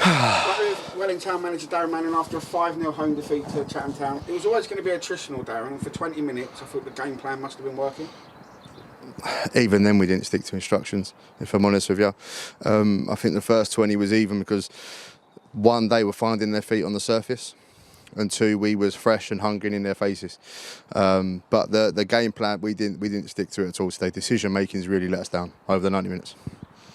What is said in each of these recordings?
Like with Wellington manager Darren Manning after a 5-0 home defeat to Chatham Town, it was always going to be attritional, Darren, and for 20 minutes I thought the game plan must have been working. Even then we didn't stick to instructions, if I'm honest with you. I think the first 20 was even because, one, they were finding their feet on the surface, and two, we was fresh and hungry in their faces. But the game plan, we didn't stick to it at all today. Decision making's really let us down over the 90 minutes.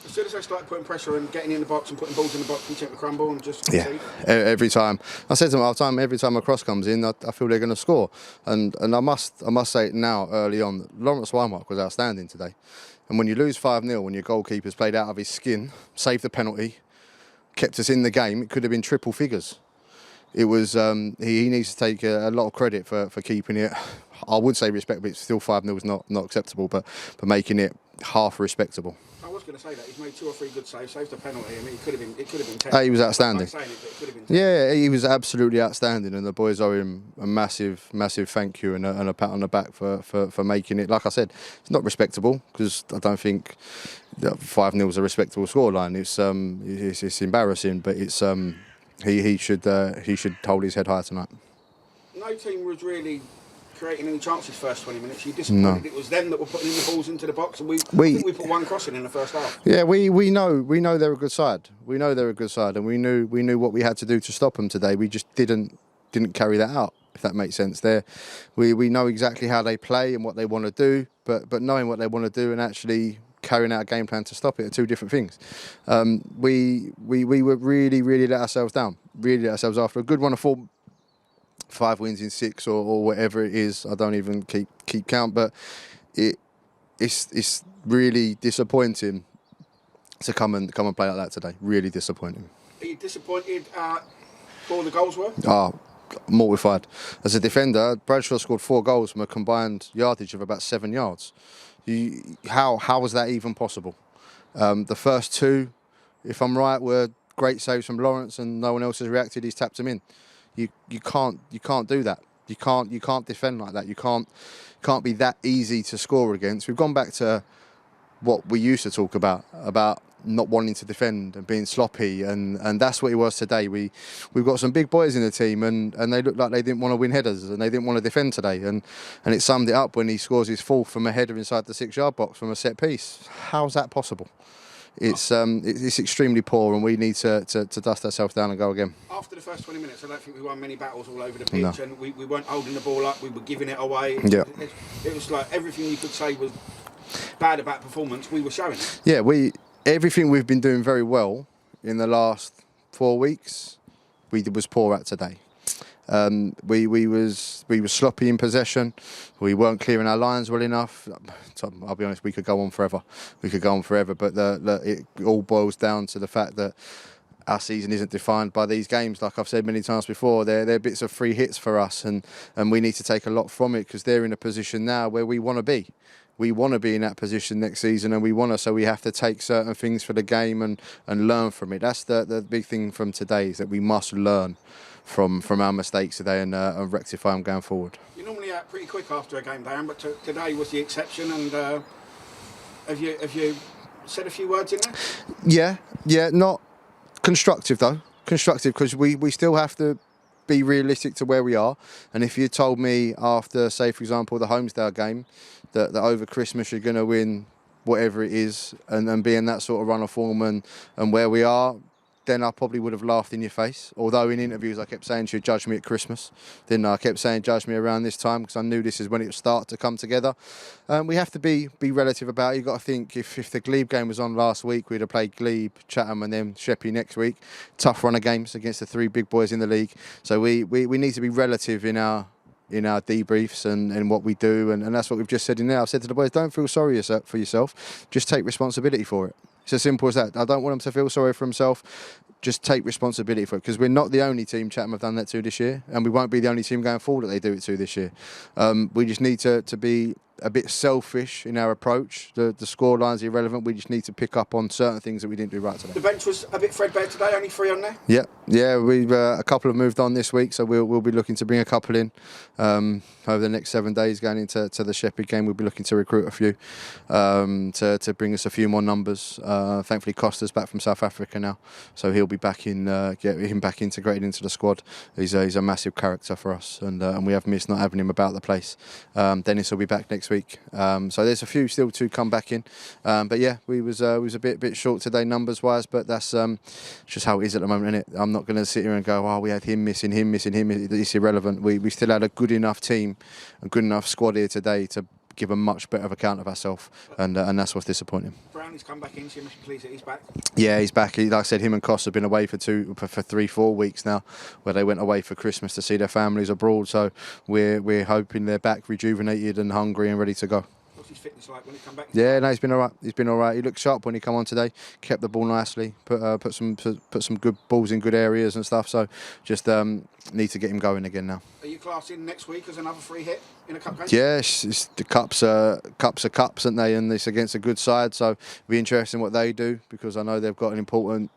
As soon as they started putting pressure and getting in the box and putting balls in the box, we tend to crumble and just concede. Yeah, every time. I said to them all the time, every time a cross comes in, I feel they're going to score. And I must say it now, early on, Lawrence Wymark was outstanding today. And when you lose 5-0, when your goalkeeper's played out of his skin, saved the penalty, kept us in the game, it could have been triple figures. It was he needs to take a lot of credit for keeping it. I would say respect, but it's still 5-0 is not acceptable, but making it half respectable. I was going to say that he's made 2 or 3 good saves, saved a penalty. I mean, it could have been 10. He was outstanding. It could have been 10. Yeah, he was absolutely outstanding, and the boys owe him a massive thank you and a pat on the back for making it. Like I said, it's not respectable because I don't think 5-0 is a respectable scoreline. It's embarrassing, but it's he should hold his head high tonight. No team was really creating any chances first 20 minutes. You disappointed. No. It was them that were putting in the balls into the box, and I think we put 1 crossing in the first half. Yeah, we know they're a good side. We know they're a good side, and we knew what we had to do to stop them today. We just didn't carry that out, if that makes sense. We know exactly how they play and what they want to do, but knowing what they want to do and actually carrying out a game plan to stop it are 2 different things. We were really let ourselves down. Really let ourselves after a good run of form. 5 wins in 6 or whatever it is. I don't even keep count, but it's really disappointing to come and play like that today. Really disappointing. Are you disappointed for all the goals were? Mortified. As a defender, Bradshaw scored 4 goals from a combined yardage of about 7 yards. How was that even possible? The first 2, if I'm right, were great saves from Lawrence, and no one else has reacted. He's tapped them in. You can't do that. You can't defend like that. You can't be that easy to score against. We've gone back to what we used to talk about not wanting to defend and being sloppy, and that's what it was today. We've got some big boys in the team, and they looked like they didn't want to win headers and they didn't want to defend today, and it summed it up when he scores his 4th from a header inside the 6-yard box from a set piece. How's that possible? It's extremely poor, and we need to dust ourselves down and go again. After the first 20 minutes, I don't think we won many battles all over the pitch, and we weren't holding the ball up, we were giving it away. It was like everything you could say was bad about performance, we were showing it. Yeah, everything we've been doing very well in the last 4 weeks, we was poor at today. We was sloppy in possession. We weren't clearing our lines well enough. I'll be honest, we could go on forever. But it all boils down to the fact that our season isn't defined by these games. Like I've said many times before, they're bits of free hits for us, and we need to take a lot from it because they're in a position now where we want to be. We want to be in that position next season, and so we have to take certain things for the game and learn from it. That's the big thing from today, is that we must learn from our mistakes today and rectify them going forward. You're normally out pretty quick after a game, Darren, but today was the exception. And have you said a few words in there? Yeah, not constructive though. Constructive because we still have to be realistic to where we are. And if you told me after, say for example, the Homesdale game that over Christmas you're going to win whatever it is and be in that sort of run of form and where we are, then I probably would have laughed in your face. Although in interviews I kept saying she'd judge me at Christmas. Then I kept saying judge me around this time because I knew this is when it would start to come together. We have to be relative about it. You've got to think if the Glebe game was on last week, we'd have played Glebe, Chatham and then Sheppey next week. Tough run of games against the 3 big boys in the league. So we need to be relative in our debriefs and what we do, and that's what we've just said in there. I've said to the boys, don't feel sorry for yourself, just take responsibility for it. It's as simple as that. I don't want them to feel sorry for himself. Just take responsibility for it, because we're not the only team Chatham have done that to this year, and we won't be the only team going forward that they do it to this year. We just need to be a bit selfish in our approach. The scoreline's irrelevant. We just need to pick up on certain things that we didn't do right today. The bench was a bit threadbare today. Only 3 on there. Yeah. We've a couple have moved on this week, so we'll be looking to bring a couple in over the next 7 days. Going into the Shepherd game, we'll be looking to recruit a few to bring us a few more numbers. Thankfully, Costa's back from South Africa now, so he'll be back in. Get him back integrated into the squad. He's a massive character for us, and we have missed not having him about the place. Dennis will be back next week, so there's a few still to come back in. But yeah, we was a bit short today numbers wise, but that's just how it is at the moment, isn't it? I'm not going to sit here and go, we had him missing. It's irrelevant. We still had a good enough team, a good enough squad here today to give a much better account of ourselves, and that's what's disappointing. Brownie's come back in, so you must be pleased that he's back. Yeah, he's back. Like I said, him and Costa have been away for 3-4 weeks now, where they went away for Christmas to see their families abroad. So we're hoping they're back, rejuvenated and hungry and ready to go. What's his fitness like when he come back? Yeah, no, he's been all right. He looked sharp when he come on today. Kept the ball nicely. Put some good balls in good areas and stuff. So just need to get him going again now. Are you classing next week as another free hit in a cup game? Yeah, it's the cups are cups, aren't they? And it's against a good side, so it'll be interesting what they do, because I know they've got an important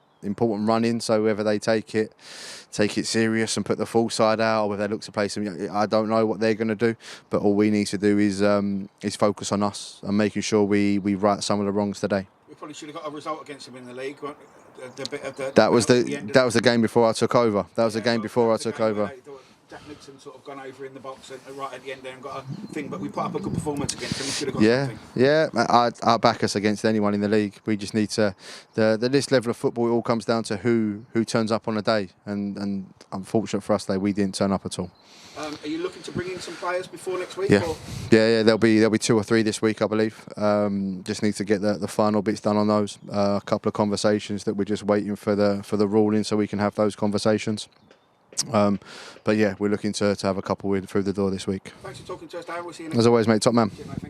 run in. So whether they take it serious and put the full side out, or whether they look to play some, I don't know what they're going to do. But all we need to do is focus on us and making sure we right some of the wrongs today. We probably should have got a result against them in the league. That was the game before I took over. That was the game before I took over. Jack Nixon sort of gone over in the box and right at the end there and got a thing, but we put up a good performance against them. We should have got something. Yeah. I'll back us against anyone in the league. We just need to. This level of football, it all comes down to who turns up on a day, and unfortunate for us, we didn't turn up at all. Are you looking to bring in some players before next week? Yeah, or? yeah. There'll be 2 or 3 this week, I believe. Just need to get the final bits done on those. A couple of conversations that we're just waiting for the ruling, so we can have those conversations. But yeah, we're looking to have a couple through the door this week. Thanks for talking to us, Darren. We'll see you as always, mate. Top man. Cheers, mate. Thank you.